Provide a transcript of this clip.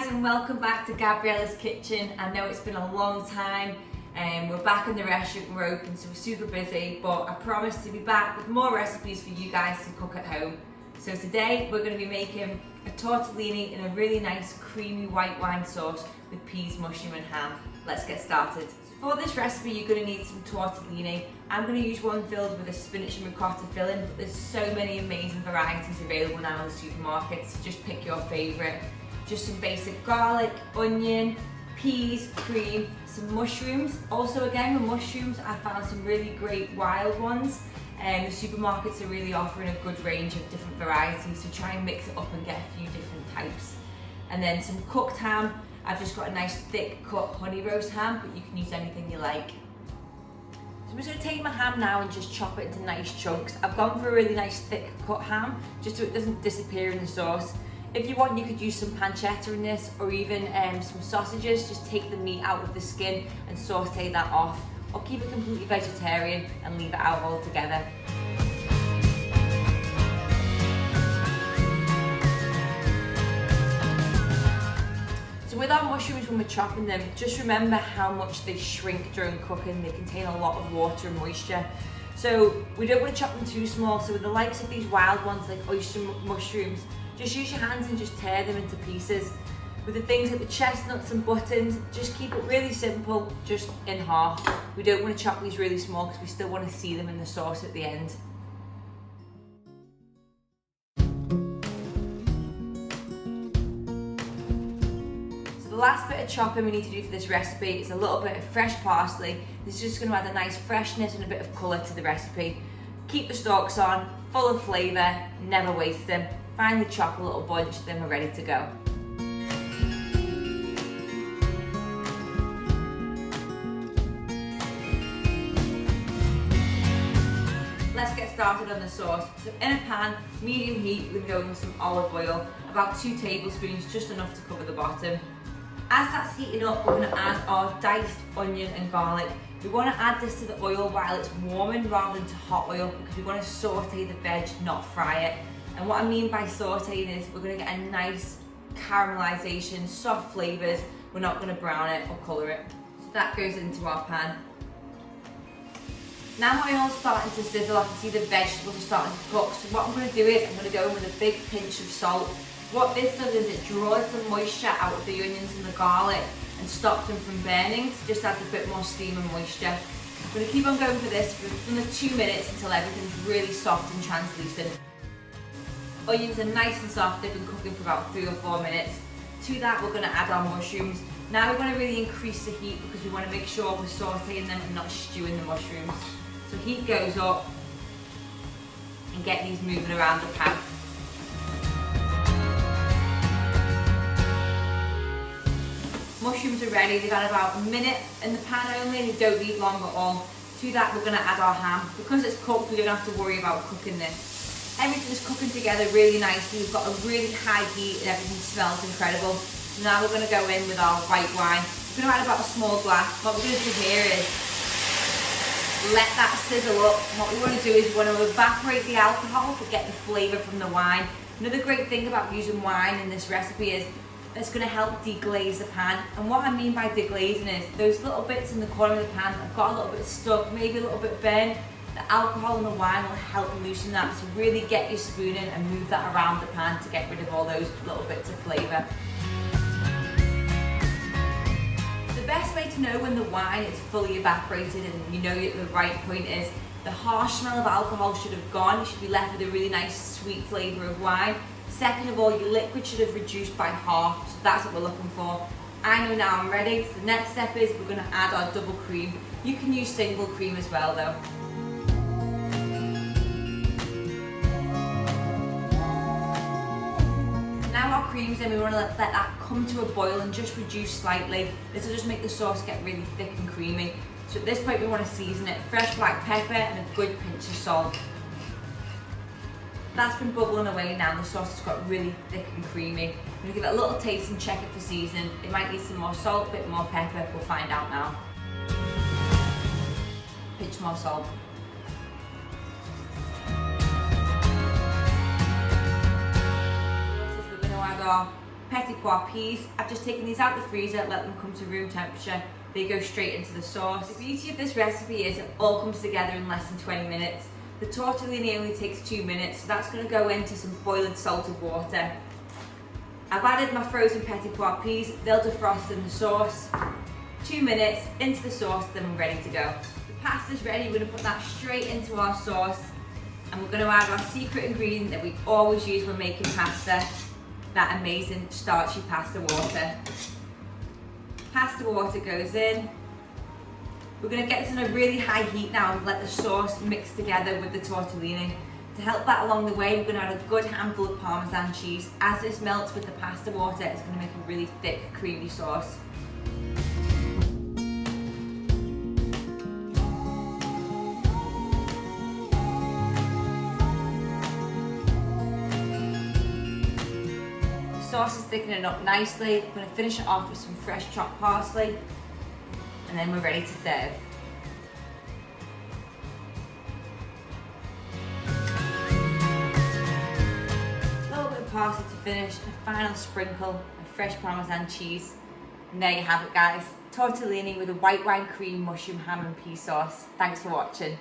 guys, and welcome back to Gabriella's Kitchen. I know it's been a long time and we're back in the restaurant, we're open, so we're super busy, but I promise to be back with more recipes for you guys to cook at home. So today we're going to be making a tortellini in a really nice creamy white wine sauce with peas, mushroom and ham. Let's get started. For this recipe you're going to need some tortellini. I'm going to use one filled with a spinach and ricotta filling, but there's so many amazing varieties available now in the supermarkets, so just pick your favourite. Just some basic garlic, onion, peas, cream, some mushrooms. Also again, with mushrooms I found some really great wild ones. The supermarkets are really offering a good range of different varieties, so try and mix it up and get a few different types. And then some cooked ham. I've just got a nice thick cut honey roast ham, but you can use anything you like. So I'm just going to take my ham now and just chop it into nice chunks. I've gone for a really nice thick cut ham, just so it doesn't disappear in the sauce. If you want, you could use some pancetta in this, or even some sausages. Just take the meat out of the skin and saute that off, or keep it completely vegetarian and leave it out altogether. So with our mushrooms, when we're chopping them, just remember how much they shrink during cooking. They contain a lot of water and moisture. So we don't want to chop them too small. So with the likes of these wild ones like oyster mushrooms, just use your hands and just tear them into pieces. With the things like the chestnuts and buttons, just keep it really simple, just in half. We don't want to chop these really small because we still want to see them in the sauce at the end. So the last bit of chopping we need to do for this recipe is a little bit of fresh parsley. This is just going to add a nice freshness and a bit of colour to the recipe. Keep the stalks on, full of flavour, never waste them. Finally chop a little bunch, then we're ready to go. Let's get started on the sauce. So in a pan, medium heat, we're going to go in with some olive oil, about 2 tablespoons, just enough to cover the bottom. As that's heating up, we're going to add our diced onion and garlic. We want to add this to the oil while it's warming rather than to hot oil, because we want to saute the veg, not fry it. And what I mean by sauteing is we're going to get a nice caramelization, soft flavours. We're not going to brown it or colour it. So that goes into our pan. Now my oil's starting to sizzle, I can see the vegetables are starting to cook. So what I'm going to do is I'm going to go in with a big pinch of salt. What this does is it draws the moisture out of the onions and the garlic and stops them from burning. So just adds a bit more steam and moisture. I'm going to keep on going for this for another 2 minutes until everything's really soft and translucent. Onions are nice and soft, they've been cooking for about 3 or 4 minutes. To that we're going to add our mushrooms. Now we want to really increase the heat because we want to make sure we're sauteing them and not stewing the mushrooms. So heat goes up and get these moving around the pan. Mushrooms are ready, they've had about a minute in the pan only, they don't need long at all. To that we're going to add our ham. Because it's cooked, we don't have to worry about cooking this. Everything's cooking together really nicely. We've got a really high heat and everything smells incredible. So now we're going to go in with our white wine. We're going to add about a small glass. What we're going to do here is let that sizzle up. What we want to do is we want to evaporate the alcohol to get the flavour from the wine. Another great thing about using wine in this recipe is it's going to help deglaze the pan. And what I mean by deglazing is those little bits in the corner of the pan have got a little bit stuck, maybe a little bit burnt. The alcohol and the wine will help loosen that, so really get your spoon in and move that around the pan to get rid of all those little bits of flavour. The best way to know when the wine is fully evaporated and you know you're at the right point is the harsh smell of alcohol should have gone. You should be left with a really nice sweet flavour of wine. Second of all, your liquid should have reduced by half, so that's what we're looking for. I know now I'm ready, so the next step is we're going to add our double cream. You can use single cream as well though. Now our cream's in, we want to let that come to a boil and just reduce slightly. This will just make the sauce get really thick and creamy. So at this point we want to season it. Fresh black pepper and a good pinch of salt. That's been bubbling away now, the sauce has got really thick and creamy. I'm going to give it a little taste and check it for seasoning. It might need some more salt, a bit more pepper, we'll find out now. Pinch more salt. We're going to add our petit pois peas. I've just taken these out of the freezer, let them come to room temperature. They go straight into the sauce. The beauty of this recipe is it all comes together in less than 20 minutes. The tortellini only takes 2 minutes, so that's going to go into some boiling salted water. I've added my frozen petit pois peas, they'll defrost in the sauce. 2 minutes into the sauce, then we're ready to go. The pasta's ready, we're going to put that straight into our sauce, and we're going to add our secret ingredient that we always use when making pasta, that amazing starchy pasta water. Pasta water goes in. We're going to get this on a really high heat now and let the sauce mix together with the tortellini. To help that along the way, we're going to add a good handful of Parmesan cheese. As this melts with the pasta water, it's going to make a really thick, creamy sauce. The sauce is thickening up nicely. I'm going to finish it off with some fresh chopped parsley, and then we're ready to serve. Parsley to finish, a final sprinkle of fresh Parmesan cheese, and there you have it guys, tortellini with a white wine cream, mushroom, ham and pea sauce. Thanks for watching.